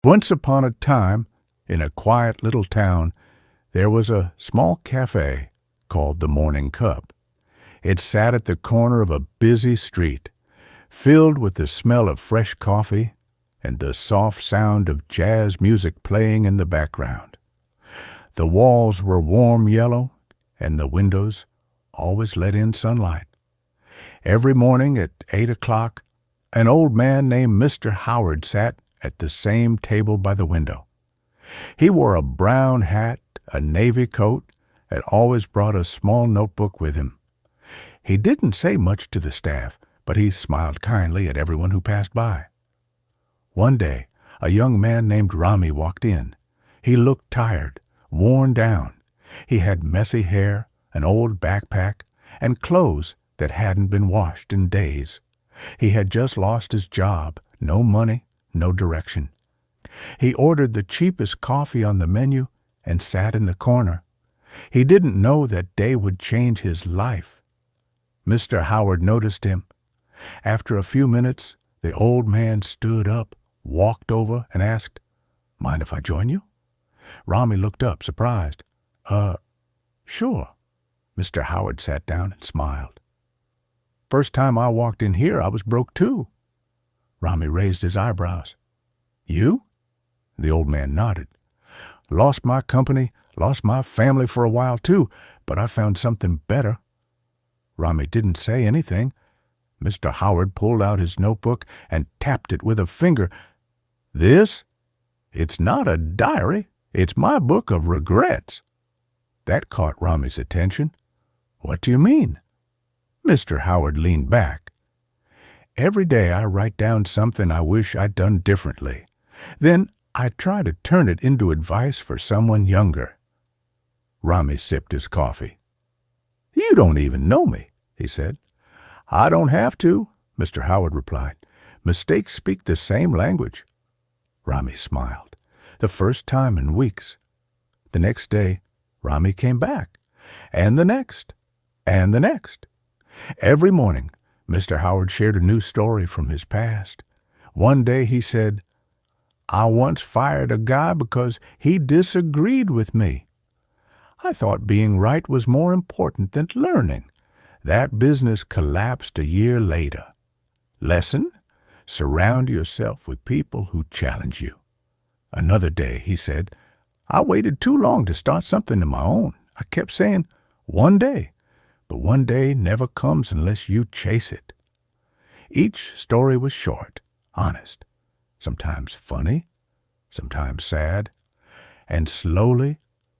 Once upon a time, in a quiet little town, there was a small cafe called the Morning Cup. It sat at the corner of a busy street, filled with the smell of fresh coffee and the soft sound of jazz music playing in the background. The walls were warm yellow, and the windows always let in sunlight. Every morning at 8 o'clock, an old man named Mr. Howard sat at the same table by the window. He wore a brown hat, a navy coat, and always brought a small notebook with him. He didn't say much to the staff, but he smiled kindly at everyone who passed by. One day, a young man named Rami walked in. He looked tired, worn down. He had messy hair, an old backpack, and clothes that hadn't been washed in days. He had just lost his job, no money, no direction. He ordered the cheapest coffee on the menu and sat in the corner. He didn't know that day would change his life. Mr. Howard noticed him. After a few minutes, the old man stood up, walked over, and asked, "Mind if I join you?" Rami looked up, surprised. Sure." Mr. Howard sat down and smiled. "First time I walked in here, I was broke too." Rami raised his eyebrows. "You?" The old man nodded. "Lost my company, lost my family for a while too, but I found something better." Rami didn't say anything. Mr. Howard pulled out his notebook and tapped it with a finger. "This? It's not a diary. It's my book of regrets." That caught Rami's attention. "What do you mean?" Mr. Howard leaned back. "Every day I write down something I wish I'd done differently. Then I try to turn it into advice for someone younger." Rami sipped his coffee. "You don't even know me," he said. "I don't have to," Mr. Howard replied. "Mistakes speak the same language." Rami smiled. The first time in weeks. The next day, Rami came back, and the next, and the next. Every morning, Mr. Howard shared a new story from his past. One day he said, "I once fired a guy because he disagreed with me. I thought being right was more important than learning. That business collapsed a year later. Lesson? Surround yourself with people who challenge you." Another day he said, "I waited too long to start something of my own. I kept saying, 1 day. But 1 day never comes unless you chase it." Each story was short, honest, sometimes funny, sometimes sad, and slowly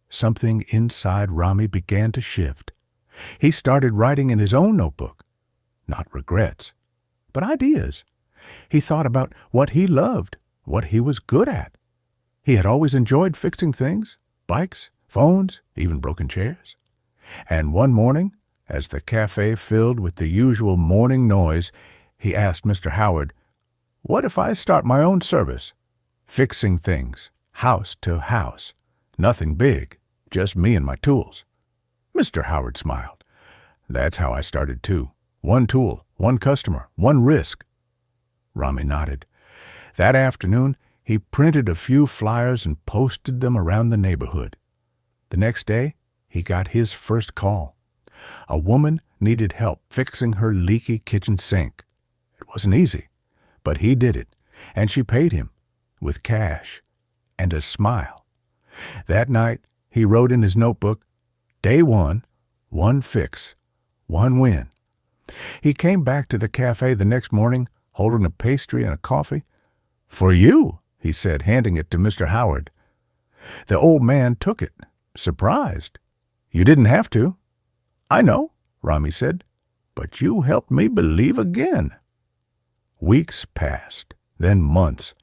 something inside Rami began to shift. He started writing in his own notebook, not regrets, but ideas. He thought about what he loved, what he was good at. He had always enjoyed fixing things, bikes, phones, even broken chairs. And one morning, as the cafe filled with the usual morning noise, he asked Mr. Howard, "What if I start my own service? Fixing things, house to house. Nothing big, just me and my tools." Mr. Howard smiled. "That's how I started too. 1 tool, 1 customer, 1 risk." Rami nodded. That afternoon, he printed a few flyers and posted them around the neighborhood. The next day, he got his first call. A woman needed help fixing her leaky kitchen sink. It wasn't easy, but he did it, and she paid him with cash and a smile. That night, he wrote in his notebook, "Day 1, 1 fix, 1 win." He came back to the cafe the next morning, holding a pastry and a coffee. "For you," he said, handing it to Mr. Howard. The old man took it, surprised. "You didn't have to." "I know," Rami said, "but you helped me believe again." Weeks passed, then months.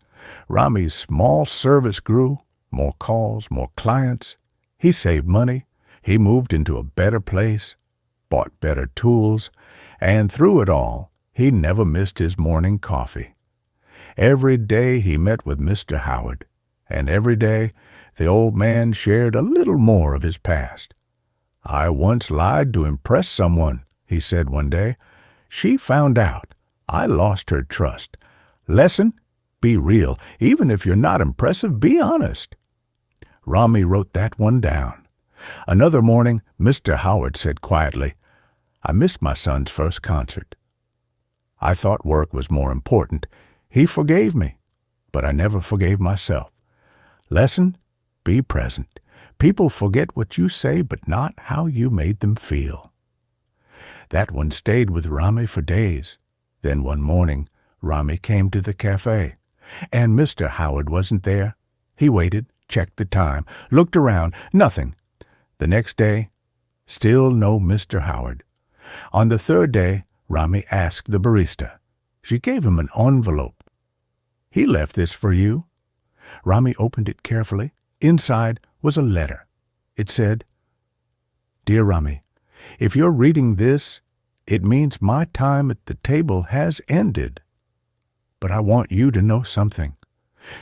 Rami's small service grew, more calls, more clients. He saved money. He moved into a better place, bought better tools, and through it all, he never missed his morning coffee. Every day he met with Mr. Howard, and every day the old man shared a little more of his past. "I once lied to impress someone," he said one day. "She found out. I lost her trust. Lesson? be real. Even if you're not impressive, be honest. Rami wrote that one down. Another morning, Mr. Howard said quietly, I missed my son's first concert. I thought work was more important. He forgave me, but I never forgave myself. Lesson, be present. People forget what you say, but not how you made them feel. That one stayed with Rami for days. Then one morning, Rami came to the cafe, and Mr. Howard wasn't there. He waited, checked the time, looked around, nothing. The next day, still no Mr. Howard. On the third day, Rami asked the barista. She gave him an envelope. He left this for you. Rami opened it carefully. Inside was a letter. It said, Dear Rami, if you're reading this, it means my time at the table has ended. But I want you to know something.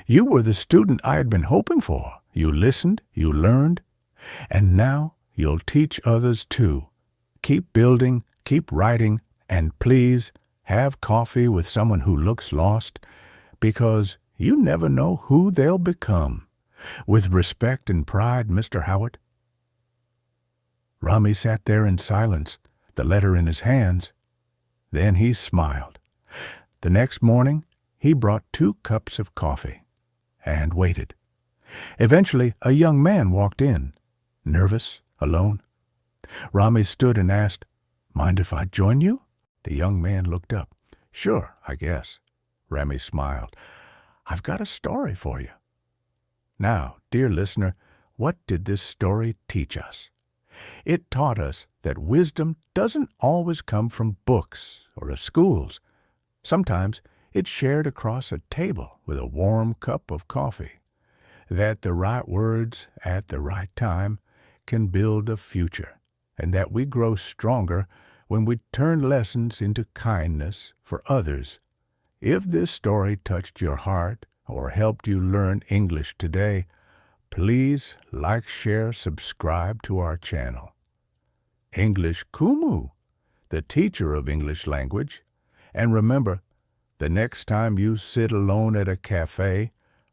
You were the student I had been hoping for. You listened, you learned, and now you'll teach others too. Keep building, keep writing, and please have coffee with someone who looks lost, because you never know who they'll become. With respect and pride, Mr. Howard. Rami sat there in silence, the letter in his hands. Then he smiled. The next morning, he brought 2 cups of coffee and waited. Eventually, a young man walked in, nervous, alone. Rami stood and asked, Mind if I join you? The young man looked up. Sure, I guess. Rami smiled. I've got a story for you. Now, dear listener, what did this story teach us? It taught us that wisdom doesn't always come from books or schools. Sometimes it's shared across a table with a warm cup of coffee. That the right words at the right time can build a future, and that we grow stronger when we turn lessons into kindness for others. If this story touched your heart or helped you learn English today, please like, share, subscribe to our channel. English Kumu, the teacher of English language. And remember, the next time you sit alone at a cafe,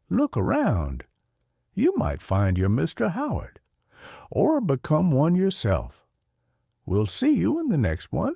look around. You might find your Mr. Howard, or become one yourself. We'll see you in the next one.